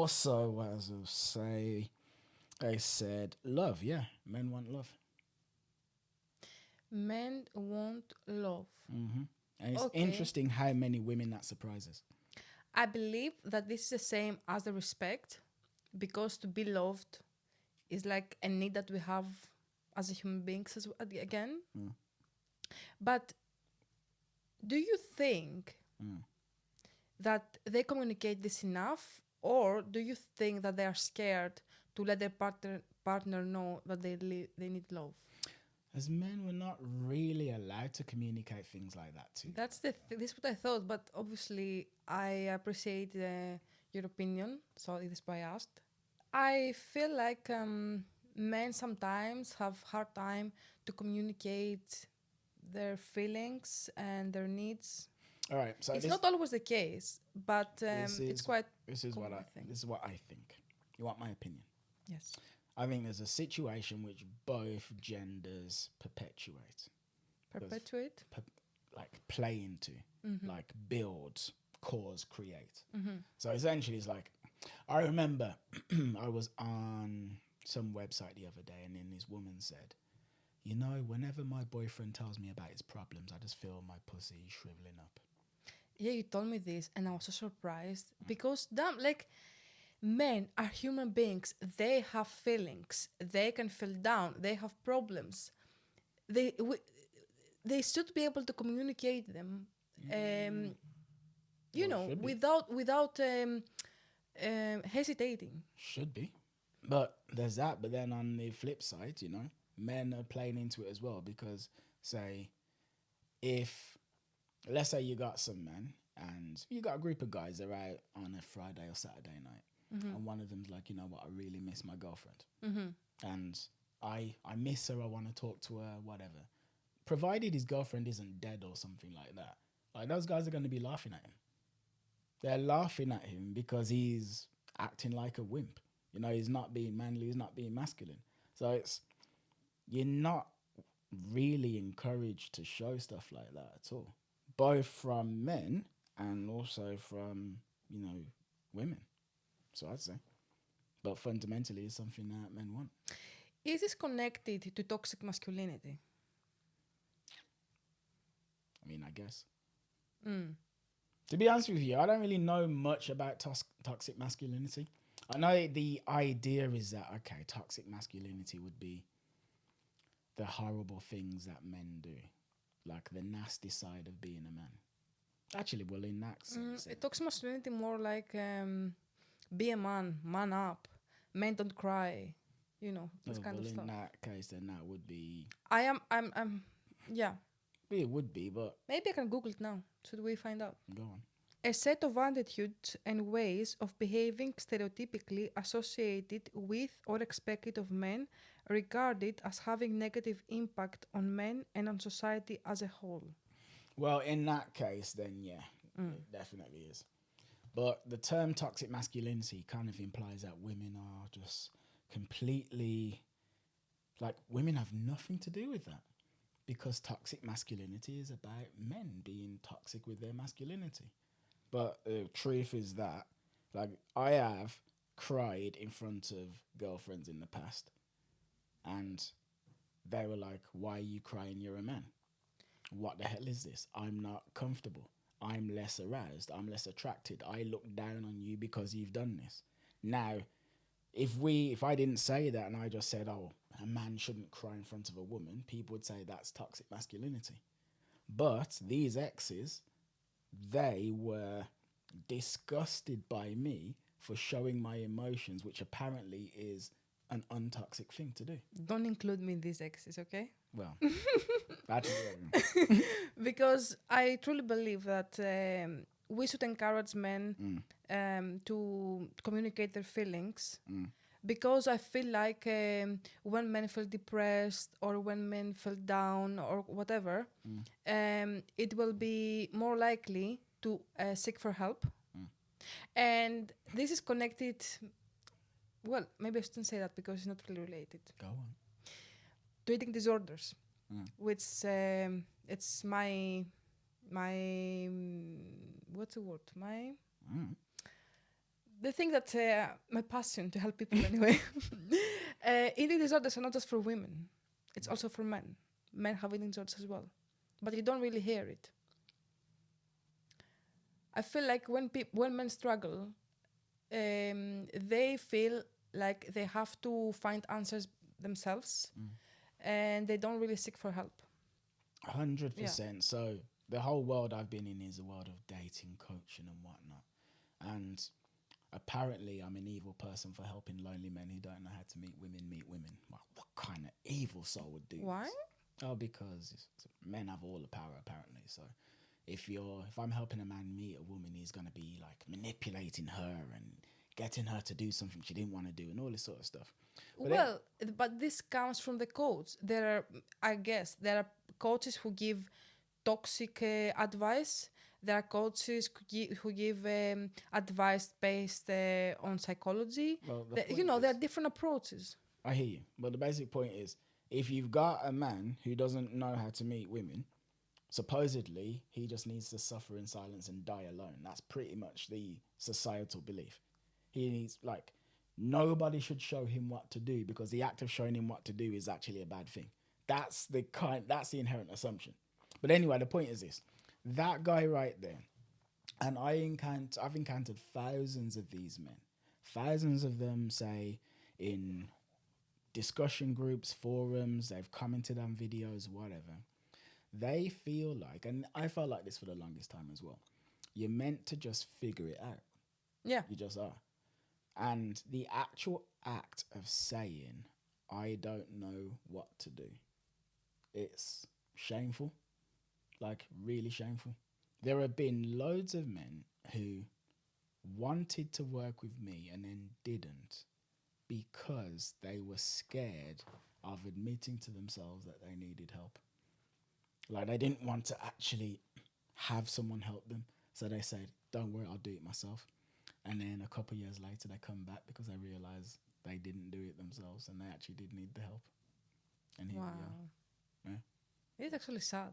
also, as I say, I said love. Yeah, men want love. Men want love. And it's Okay. interesting how many women that surprises. I believe that this is the same as the respect, because to be loved is like a need that we have as a human beings again. But do you think that they communicate this enough, or do you think that they are scared to let their partner know that they need love? As men, we're not really allowed to communicate things like that too. This is what I thought, but obviously I appreciate your opinion, so it is why I asked. I feel like men sometimes have hard time to communicate their feelings and their needs. All right, so It's not always the case, but this it's is quite this is common, what I think. this is what I think. You want my opinion? Yes. I think there's a situation which both genders perpetuate, Perpetuate. like play into, like build, cause, create. So essentially, it's like I remember I was on some website the other day, and then this woman said, "You know, whenever my boyfriend tells me about his problems, I just feel my pussy shriveling up." Yeah, you told me this, and I was so surprised because damn, like men are human beings. They have feelings. They can feel down. They have problems. They we, they should be able to communicate them. You Well, know, should be. without hesitating. Should be. But there's that. But then on the flip side, you know, men are playing into it as well because, say, if, let's say you got some men and you got a group of guys that are out on a Friday or Saturday night, and one of them's like, you know what, I really miss my girlfriend. And I miss her, I want to talk to her, whatever. Provided his girlfriend isn't dead or something like that, like those guys are going to be laughing at him. They're laughing at him because he's acting like a wimp. You know, he's not being manly, he's not being masculine. So it's, you're not really encouraged to show stuff like that at all, both from men and also from, you know, women. So I'd say. But fundamentally, it's something that men want. Is this connected to toxic masculinity? I mean, I guess. To be honest with you, I don't really know much about toxic masculinity. I know the idea is that, okay, toxic masculinity would be the horrible things that men do, like the nasty side of being a man. Actually, well, in that sense, Toxic masculinity more like be a man, man up, men don't cry, you know, this kind well, of in stuff. that case, then that would be. Yeah. It would be, but Maybe I can Google it now. Should we find out? go on. A set of attitudes and ways of behaving stereotypically associated with or expected of men, regarded as having negative impact on men and on society as a whole. Well, in that case, then yeah, it definitely is. But the term toxic masculinity kind of implies that women are just completely, like, women have nothing to do with that because toxic masculinity is about men being toxic with their masculinity. But the truth is that, like, I have cried in front of girlfriends in the past, and they were like, "Why are you crying? You're a man. What the hell is this? I'm not comfortable. I'm less aroused. I'm less attracted. I look down on you because you've done this." Now, if I didn't say that and I just said, "Oh, a man shouldn't cry in front of a woman," people would say that's toxic masculinity. But these exes, they were disgusted by me for showing my emotions, which apparently is an untoxic thing to do. Don't include me in these exes, okay? Well, that's Because I truly believe that we should encourage men to communicate their feelings. Because I feel like when men feel depressed or when men feel down or whatever, it will be more likely to seek for help. And this is connected, well, maybe I shouldn't say that because it's not really related, Go on. to eating disorders, which it's my what's the word? My the thing that my passion to help people anyway. Eating disorders are not just for women; it's also for men. Men have eating disorders as well, but you don't really hear it. I feel like when men struggle, they feel like they have to find answers themselves, and they don't really seek for help. 100%. So the whole world I've been in is a world of dating, coaching, and whatnot. And apparently, I'm an evil person for helping lonely men who don't know how to meet women meet women. Well, what kind of evil soul would do Why? this? Oh, because men have all the power apparently. So if I'm helping a man meet a woman, he's gonna be like manipulating her and getting her to do something she didn't want to do and all this sort of stuff. But this comes from the coach. I guess, there are coaches who give toxic advice. There are coaches who give advice based on psychology. Well, There are different approaches. I hear you, but the basic point is, if you've got a man who doesn't know how to meet women, supposedly he just needs to suffer in silence and die alone. That's pretty much the societal belief. He needs, like, nobody should show him what to do because the act of showing him what to do is actually a bad thing. That's the inherent assumption. But anyway, the point is this: that guy right there, and I've encountered thousands of these men, thousands of them, say, in discussion groups, forums, they've commented on videos, whatever. They feel like, and I felt like this for the longest time as well, you're meant to just figure it out. Yeah. You just are. And the actual act of saying, I don't know what to do, it's shameful, like really shameful. There have been loads of men who wanted to work with me and then didn't because they were scared of admitting to themselves that they needed help. Like, they didn't want to actually have someone help them. So they said, don't worry, I'll do it myself. And then a couple of years later, they come back because they realize they didn't do it themselves and they actually did need the help. And here we are. Yeah. It's actually sad.